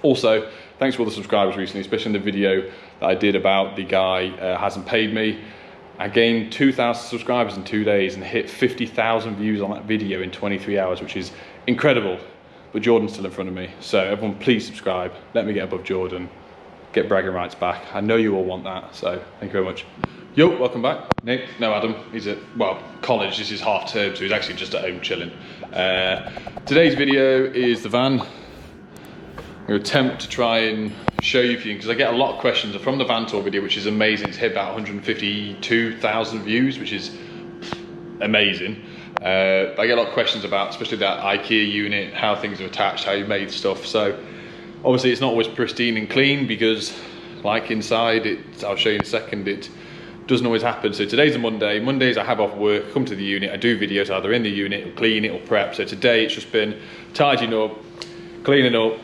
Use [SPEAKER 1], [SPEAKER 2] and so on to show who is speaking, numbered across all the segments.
[SPEAKER 1] Also, thanks for all the subscribers recently, especially in the video that I did about the guy hasn't paid me. I gained 2,000 subscribers in 2 days and hit 50,000 views on that video in 23 hours, which is incredible. But Jordan's still in front of me. So everyone please subscribe. Let me get above Jordan. Get bragging rights back. I know you all want that, so thank you very much. Yo, welcome back. Nick, no Adam, he's at, well, college, this is half term, so he's actually just at home chilling. Today's video is the van. I'm going to attempt to try and show you a few, because I get a lot of questions from the van tour video, which is amazing. It's hit about 152,000 views, which is amazing. I get a lot of questions about, especially that IKEA unit, how things are attached, how you made stuff. So obviously it's not always pristine and clean, because like inside, I'll show you in a second, it doesn't always happen. So today's a Monday. Mondays I have off work, come to the unit, I do videos either in the unit, or clean it or prep. So today it's just been tidying up, cleaning up,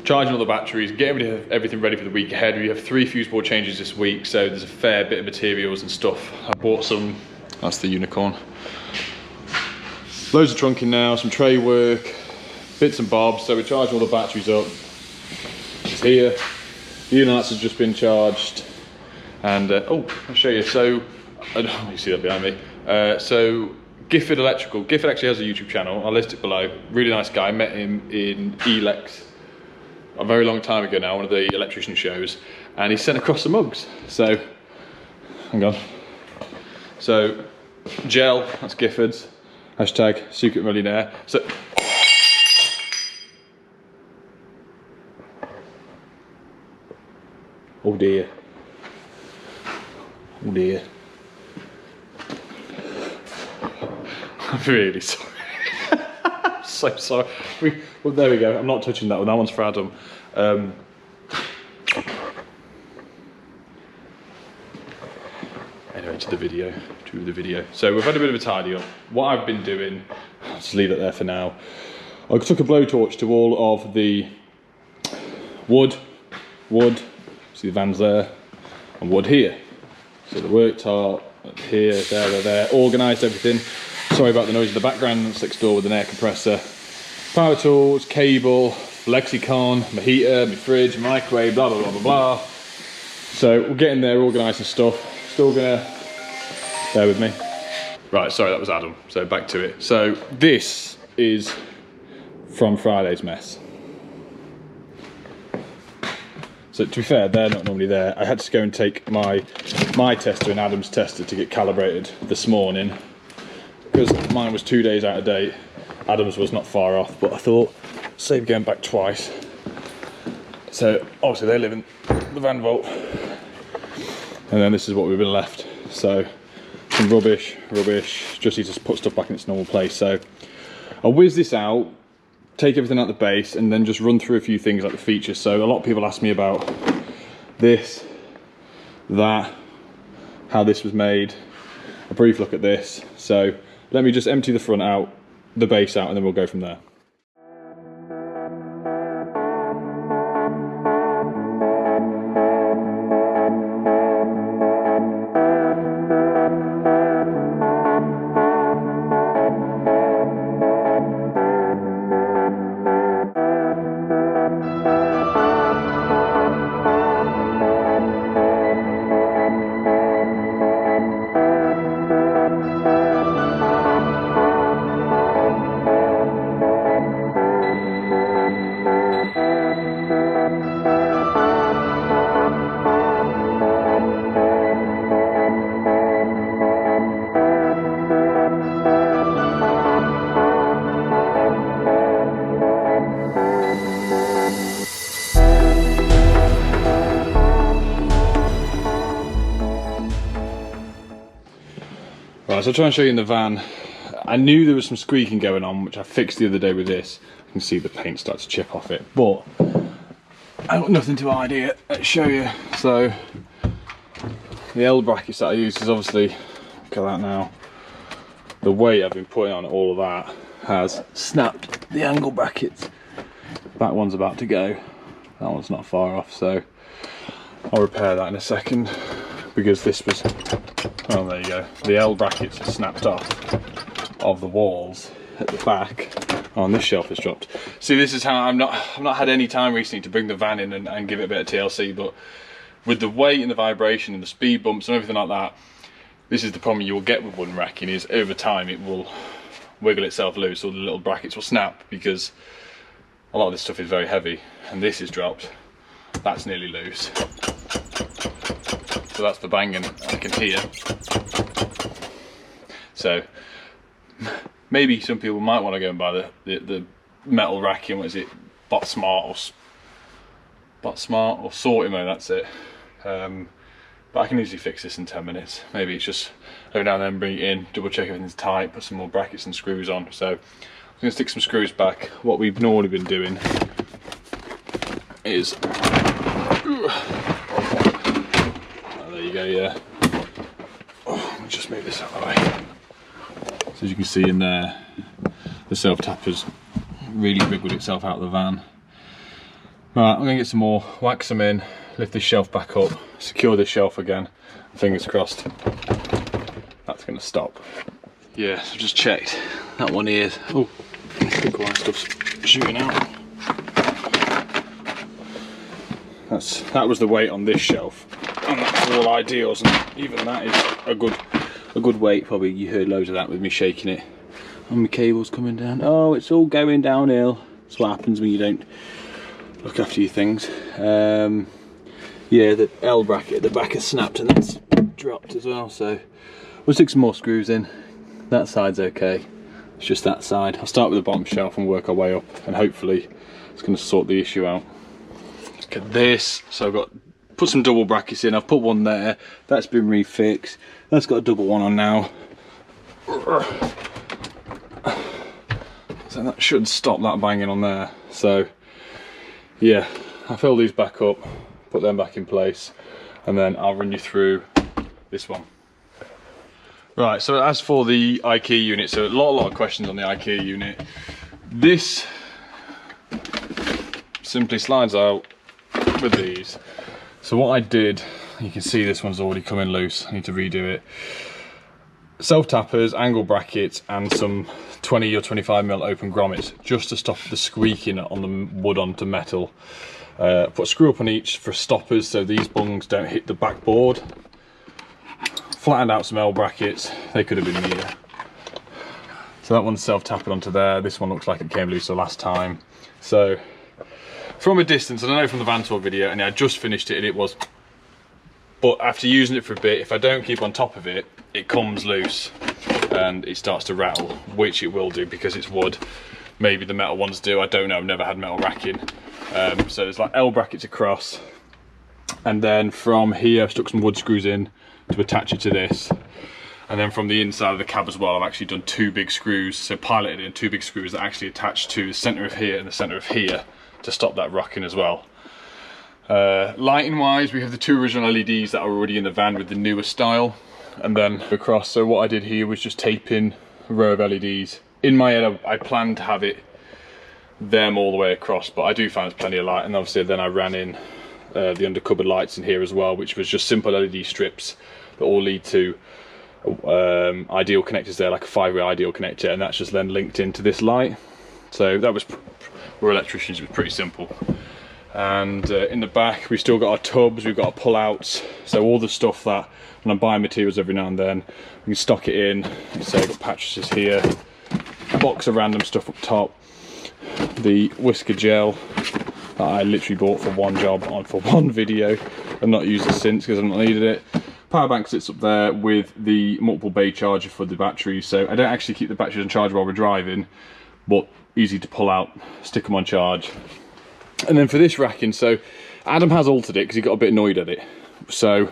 [SPEAKER 1] charging all the batteries, getting everything ready for the week ahead. We have 3 fuse board changes this week, so there's a fair bit of materials and stuff. I bought some, that's the unicorn. Loads of trunking now, some tray work, bits and bobs. So we're charging all the batteries up. It's here. The units has just been charged. And, oh, I'll show you. So, I don't know, you see that behind me. So, Gifford Electrical. Gifford actually has a YouTube channel. I'll list it below. Really nice guy. I met him in Elex a very long time ago now, one of the Electrician shows. And he sent across some mugs. So, hang on. So, gel, that's Gifford's. Hashtag secret millionaire. So, oh dear. Oh dear. I'm really sorry. I'm so sorry. Well, there we go. I'm not touching that one. That one's for Adam. Anyway, to the video. So we've had a bit of a tidy up. What I've been doing, I'll just leave it there for now. I took a blowtorch to all of the wood, see the van's there, and wood here. So the worktop, here, there, organised everything. Sorry about the noise in the background, it's next door with an air compressor. Power tools, cable, lexicon, my heater, my fridge, microwave, blah, blah, blah, blah, blah. So we're getting there, organising stuff. Still gonna, bear with me. Right, sorry, that was Adam, so back to it. So this is from Friday's mess. So to be fair, they're not normally there. I had to go and take my tester and Adam's tester to get calibrated this morning, because mine was 2 days out of date. Adam's was not far off, but I thought, save going back twice. So obviously they live in the van vault. And then this is what we've been left. So some rubbish, just need to put stuff back in its normal place. So I'll whiz this out, take everything out the base, and then just run through a few things like the features. So a lot of people ask me about this, that, how this was made, a brief look at this. So let me just empty the front out, the base out, and then we'll go from there. Right, so I'll try and show you in the van. I knew there was some squeaking going on, which I fixed the other day with this. You can see the paint start to chip off it, but I've got nothing to hide here. Let's show you. So the L brackets that I use is obviously, look at that now. The weight I've been putting on all of that has snapped the angle brackets. That one's about to go. That one's not far off, so I'll repair that in a second, because this was, oh there you go, the L brackets are snapped off of the walls at the back, Oh, and this shelf has dropped. See, this is how I've not had any time recently to bring the van in and give it a bit of TLC, but with the weight and the vibration and the speed bumps and everything like that, this is the problem you will get with wooden racking, is over time it will wiggle itself loose, or the little brackets will snap, because a lot of this stuff is very heavy, and this is dropped. That's nearly loose. So that's the banging I can hear. So maybe some people might want to go and buy the metal racking. What is it? Bot Smart or Sortimo, that's it. But I can easily fix this in 10 minutes. Maybe it's just go down there and bring it in, double check everything's tight, put some more brackets and screws on. So I'm going to stick some screws back. What we've normally been doing is, oh, there you go, yeah. Oh, let me just move this out of the way. So as you can see in there, the self-tapper's really wriggled itself out of the van. Right, I'm going to get some more, wax them in, lift this shelf back up, secure this shelf again, fingers crossed that's going to stop. Yeah, so just checked, that one here, oh, big wire stuff's shooting out. That was the weight on this shelf, and that's all ideals, and even that is a good weight. Probably you heard loads of that with me shaking it. And my cable's coming down. Oh, it's all going downhill. That's what happens when you don't look after your things. Yeah, the L bracket at the back has snapped and that's dropped as well, so we'll stick some more screws in. That side's okay, it's just that side. I'll start with the bottom shelf and work our way up, and hopefully it's going to sort the issue out. Look at this. So I've got put some double brackets in. I've put one there, that's been refixed. That's got a double one on now. So that should stop that banging on there. So yeah, I'll fill these back up, put them back in place, and then I'll run you through this one. Right, so as for the IKEA unit, so a lot of questions on the IKEA unit. This simply slides out with these. So what I did, you can see this one's already coming loose, I need to redo it. Self-tappers, angle brackets, and some 20 or 25mm open grommets, just to stop the squeaking on the wood onto metal. Put a screw up on each for stoppers so these bungs don't hit the backboard. Flattened out some L brackets, they could have been here. So that one's self-tapping onto there. This one looks like it came loose the last time. So from a distance, and I know from the van tour video, and I just finished it and it was, but after using it for a bit, if I don't keep on top of it, it comes loose and it starts to rattle, which it will do because it's wood. Maybe the metal ones do, I don't know, I've never had metal racking. So there's like L brackets across, and then from here I've stuck some wood screws in to attach it to this, and then from the inside of the cab as well I've actually done two big screws, so piloted in two big screws that actually attach to the centre of here and the centre of here to stop that rocking as well. Lighting wise, we have the two original LEDs that are already in the van with the newer style, and then across. So what I did here was just tape in a row of LEDs. In my head I planned to have it them all the way across, but I do find there's plenty of light, and obviously then I ran in the under cupboard lights in here as well, which was just simple LED strips that all lead to ideal connectors there, like a 5-way ideal connector, and that's just then linked into this light. So that was, we're electricians, it was pretty simple. And in the back we've still got our tubs, we've got our pull-outs, so all the stuff that when I'm buying materials every now and then we can stock it in. So I've got patches here, a box of random stuff up top, the whisker gel that I literally bought for one job for one video and not used it since because I've not needed it. Power bank sits up there with the multiple bay charger for the batteries, so I don't actually keep the batteries on charge while we're driving, but easy to pull out, stick them on charge. And then for this racking, so Adam has altered it because he got a bit annoyed at it, so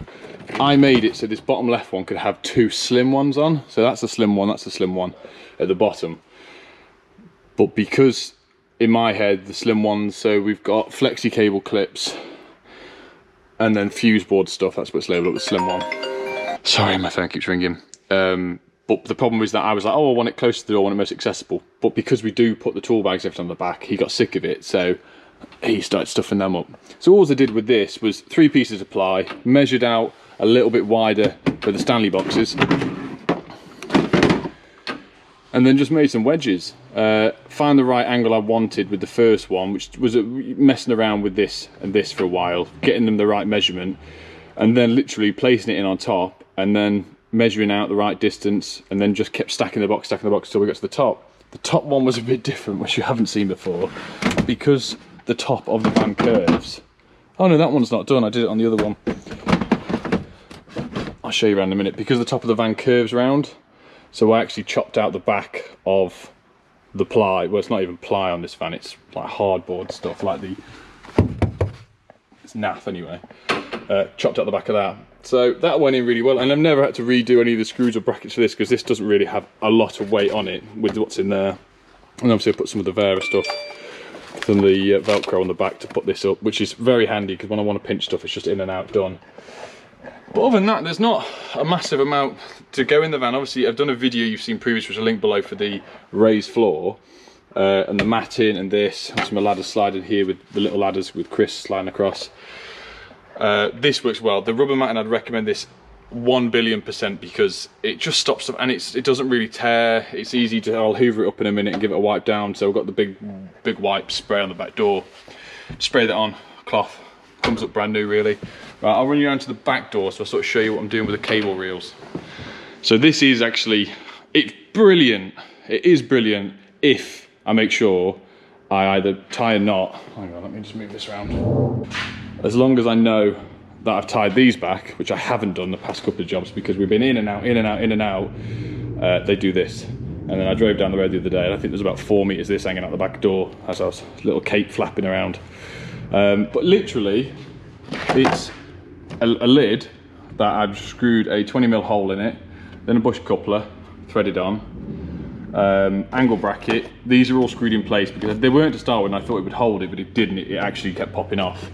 [SPEAKER 1] I made it so this bottom left one could have two slim ones on. So that's a slim one, that's a slim one at the bottom. But because in my head the slim ones, so we've got flexi cable clips and then fuse board stuff, that's what's labelled up the slim one. Sorry, my phone keeps ringing. But the problem is that I was like, oh, I want it close to the door, I want it most accessible. But because we do put the tool bags everything on the back, he got sick of it, so he started stuffing them up. So all I did with this was 3 pieces of ply, measured out a little bit wider for the Stanley boxes, and then just made some wedges. Found the right angle I wanted with the first one, which was messing around with this and this for a while, getting them the right measurement, and then literally placing it in on top, and then measuring out the right distance, and then just kept stacking the box until we got to the top. The top one was a bit different, which you haven't seen before, because the top of the van curves. Oh no, that one's not done, I did it on the other one. I'll show you around in a minute. Because the top of the van curves round, so I actually chopped out the back of the ply. Well, it's not even ply on this van, it's like hardboard stuff, like it's naff anyway. Chopped out the back of that. So that went in really well, and I've never had to redo any of the screws or brackets for this, because this doesn't really have a lot of weight on it with what's in there. And obviously I put some of the Vera stuff, some of the Velcro on the back to put this up, which is very handy, because when I want to pinch stuff, it's just in and out done. But other than that, there's not a massive amount to go in the van. Obviously, I've done a video you've seen previous, which is a link below, for the raised floor and the matting and this. And some ladders sliding here with the little ladders with Chris sliding across. This works well. The rubber matting, I'd recommend this 1,000,000,000%, because it just stops stuff, and it doesn't really tear. It's easy to, I'll hoover it up in a minute and give it a wipe down. So I've got the big wipe spray on the back door. Spray that on, cloth, comes up brand new really. Right, I'll run you around to the back door, so I'll sort of show you what I'm doing with the cable reels. So this is actually, it's brilliant. It is brilliant if I make sure I either tie a knot. Hang on, let me just move this around. As long as I know that I've tied these back, which I haven't done the past couple of jobs, because we've been in and out, in and out, in and out, they do this. And then I drove down the road the other day, and I think there's about 4 meters this hanging out the back door as I was little cape flapping around. But literally, it's a lid that I've screwed a 20mm hole in it, then a bush coupler threaded on, angle bracket. These are all screwed in place because they weren't to start with, and I thought it would hold it, but it didn't. It actually kept popping off.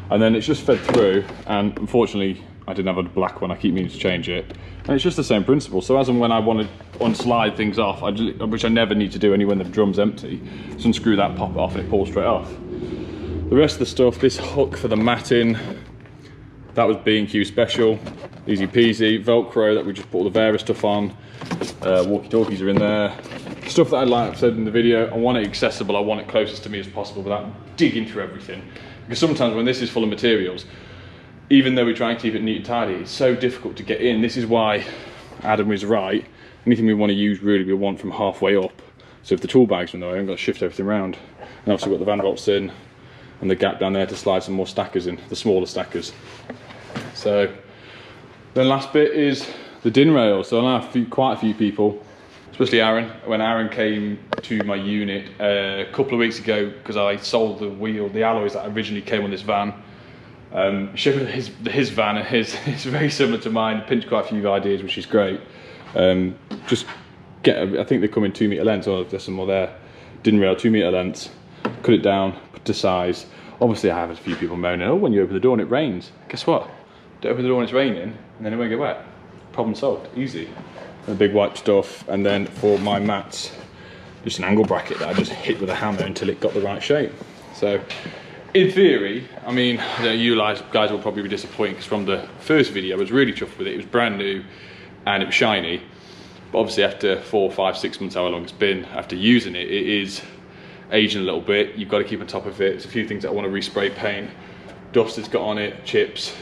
[SPEAKER 1] And then it's just fed through, and unfortunately I didn't have a black one. I keep meaning to change it, and it's just the same principle. So as and when I want to unslide things off, which I never need to do anyway when the drum's empty, just unscrew that, pop it off, and it pulls straight off. The rest of the stuff, this hook for the matting, that was B&Q special, easy peasy. Velcro that we just put all the Vera stuff on. Walkie-talkies are in there. Stuff that I've said in the video, I want it accessible, I want it closest to me as possible without digging through everything. Because sometimes when this is full of materials, even though we try and keep it neat and tidy, it's so difficult to get in. This is why Adam is right. Anything we want to use, really, we want from halfway up. So if the tool bag's in there, I haven't got to shift everything around. And obviously we've got the van bolts in, and the gap down there to slide some more stackers in, the smaller stackers. So then last bit is the DIN rail. So I know quite a few people, especially Aaron, when Aaron came to my unit a couple of weeks ago, because I sold the alloys that originally came on this van. Showed his van, and it's very similar to mine, pinched quite a few ideas, which is great. Just I think they come in 2 meter lengths, or there's some more there. DIN rail, 2 meter lengths, cut it down, put to size. Obviously I have a few people moaning, oh, when you open the door and it rains. Guess what? Don't open the door when it's raining, and then it won't get wet. Problem solved, easy. The big wipe stuff, and then for my mats, just an angle bracket that I just hit with a hammer until it got the right shape. So in theory, I mean, you guys will probably be disappointed, because from the first video I was really chuffed with it. It was brand new and it was shiny, but obviously after 4, 5, 6 months, however long it's been, after using it, it is aging a little bit. You've got to keep on top of it. There's a few things that I want to respray paint, dust it's got on it, chips.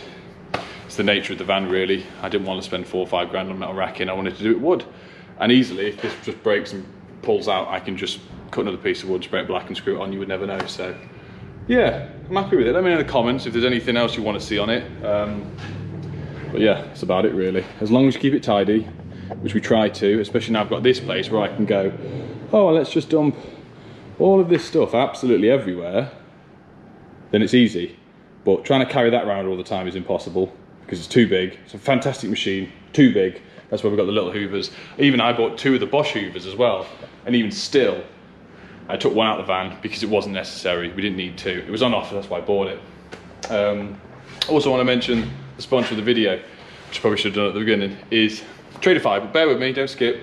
[SPEAKER 1] It's the nature of the van, really. I didn't want to spend 4 or 5 grand on metal racking. I wanted to do it wood, and easily, if this just breaks and pulls out, I can just cut another piece of wood, spray it black and screw it on. You would never know. So yeah, I'm happy with it. Let me know in the comments if there's anything else you want to see on it. But yeah, that's about it really. As long as you keep it tidy, which we try to, especially now I've got this place where I can go, oh, well, let's just dump all of this stuff absolutely everywhere, then it's easy. But trying to carry that around all the time is impossible, because it's too big. It's a fantastic machine, too big. That's why we've got the little hoovers. Even I bought 2 of the Bosch hoovers as well, and even still, I took one out of the van because it wasn't necessary. We didn't need 2. It was on offer, that's why I bought it. Also want to mention the sponsor of the video, which I probably should have done at the beginning, is Tradify, but bear with me, don't skip.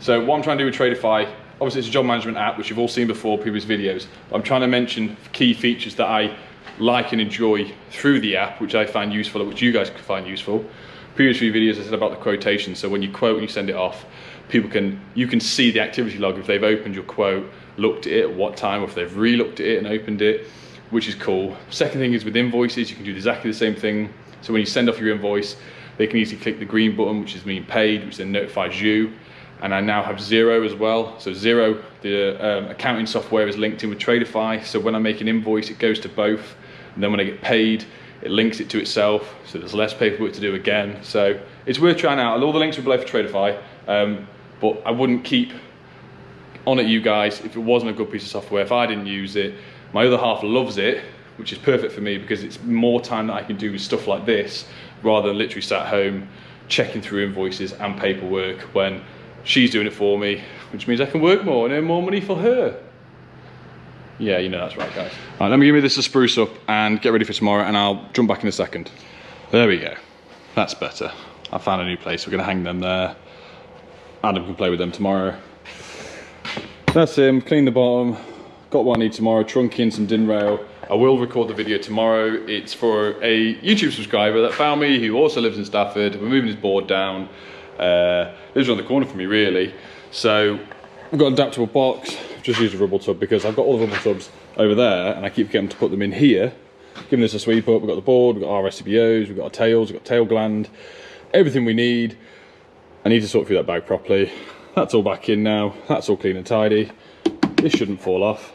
[SPEAKER 1] So what I'm trying to do with Tradify, obviously it's a job management app, which you've all seen before, previous videos. But I'm trying to mention key features that I like and enjoy through the app, which I find useful, which you guys can find useful. Previous few videos I said about the quotation, so when you quote and you send it off, you can see the activity log if they've opened your quote, looked at it at what time, or if they've re-looked at it and opened it, which is cool. Second thing is with invoices, you can do exactly the same thing. So when you send off your invoice, they can easily click the green button, which is being paid, which then notifies you. And I now have Xero as well. So Xero, the accounting software, is linked in with Tradeify. So when I make an invoice, it goes to both. And then when I get paid, it links it to itself. So there's less paperwork to do again. So it's worth trying out. All the links are below for Tradeify. But I wouldn't keep on at you guys if it wasn't a good piece of software, if I didn't use it. My other half loves it, which is perfect for me because it's more time that I can do with stuff like this rather than literally sat home checking through invoices and paperwork when she's doing it for me, which means I can work more and earn more money for her. Yeah, you know that's right, guys. All right, let me give me this to spruce up and get ready for tomorrow, and I'll jump back in a second. There we go. That's better. I found a new place. We're going to hang them there. Adam can play with them tomorrow. That's him. Clean the bottom. Got what I need tomorrow. Trunking, some din rail. I will record the video tomorrow. It's for a YouTube subscriber that found me, who also lives in Stafford. We're moving his board down. Lives around the corner from me, really. So I've got an adaptable box. Just used a rubble tub because I've got all the rubble tubs over there, and I keep getting to put them in here. Giving this a sweep up. We've got the board, we've got our RCBOs, we've got our tails, we've got tail gland, everything we need. I need to sort through that bag properly. That's all back in now. That's all clean and tidy. This shouldn't fall off.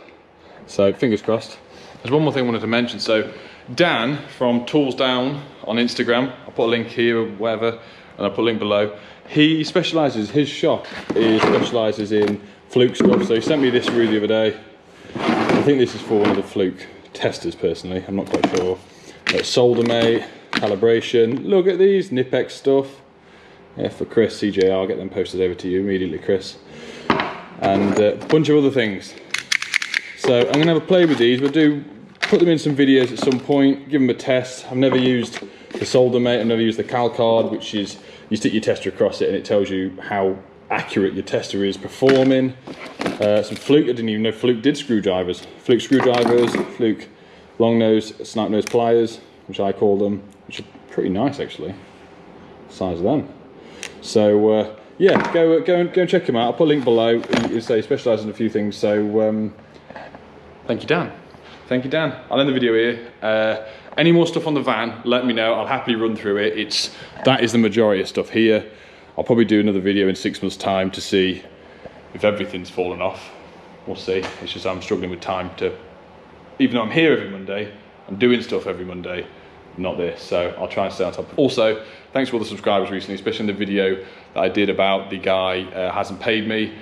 [SPEAKER 1] So fingers crossed. There's one more thing I wanted to mention. So Dan from Tools Down on Instagram, I'll put a link here or wherever, and I'll put a link below. He specialises, his shop specialises in fluke stuff. So he sent me this reel the other day. I think this is for one of the fluke testers personally, I'm not quite sure. Solder mate, calibration. Look at these Nipex stuff. Yeah, for Chris, CJR, I'll get them posted over to you immediately, Chris. And a bunch of other things. So I'm gonna have a play with these. We'll put them in some videos at some point, give them a test. I've never used the solder mate, I've never used the cal card, which is, you stick your tester across it and it tells you how accurate your tester is performing. Some fluke, I didn't even know fluke did screwdrivers. Fluke screwdrivers, fluke long nose, snipe nose pliers, which I call them, which are pretty nice actually, the size of them. So yeah, go and check him out. I'll put a link below. He specialises in a few things. So thank you, Dan. Thank you, Dan. I'll end the video here. Any more stuff on the van, let me know. I'll happily run through it. That is the majority of stuff here. I'll probably do another video in 6 months' time to see if everything's fallen off. We'll see. It's just I'm struggling with time to, even though I'm here every Monday, I'm doing stuff every Monday, not this. So I'll try and stay on top of it. Also, thanks for all the subscribers recently, especially in the video that I did about the guy hasn't paid me.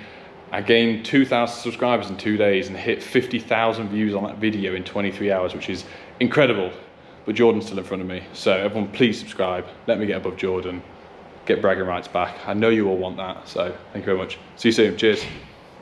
[SPEAKER 1] I gained 2,000 subscribers in 2 days and hit 50,000 views on that video in 23 hours, which is incredible. But Jordan's still in front of me. So everyone please subscribe. Let me get above Jordan. Get bragging rights back. I know you all want that. So thank you very much. See you soon. Cheers.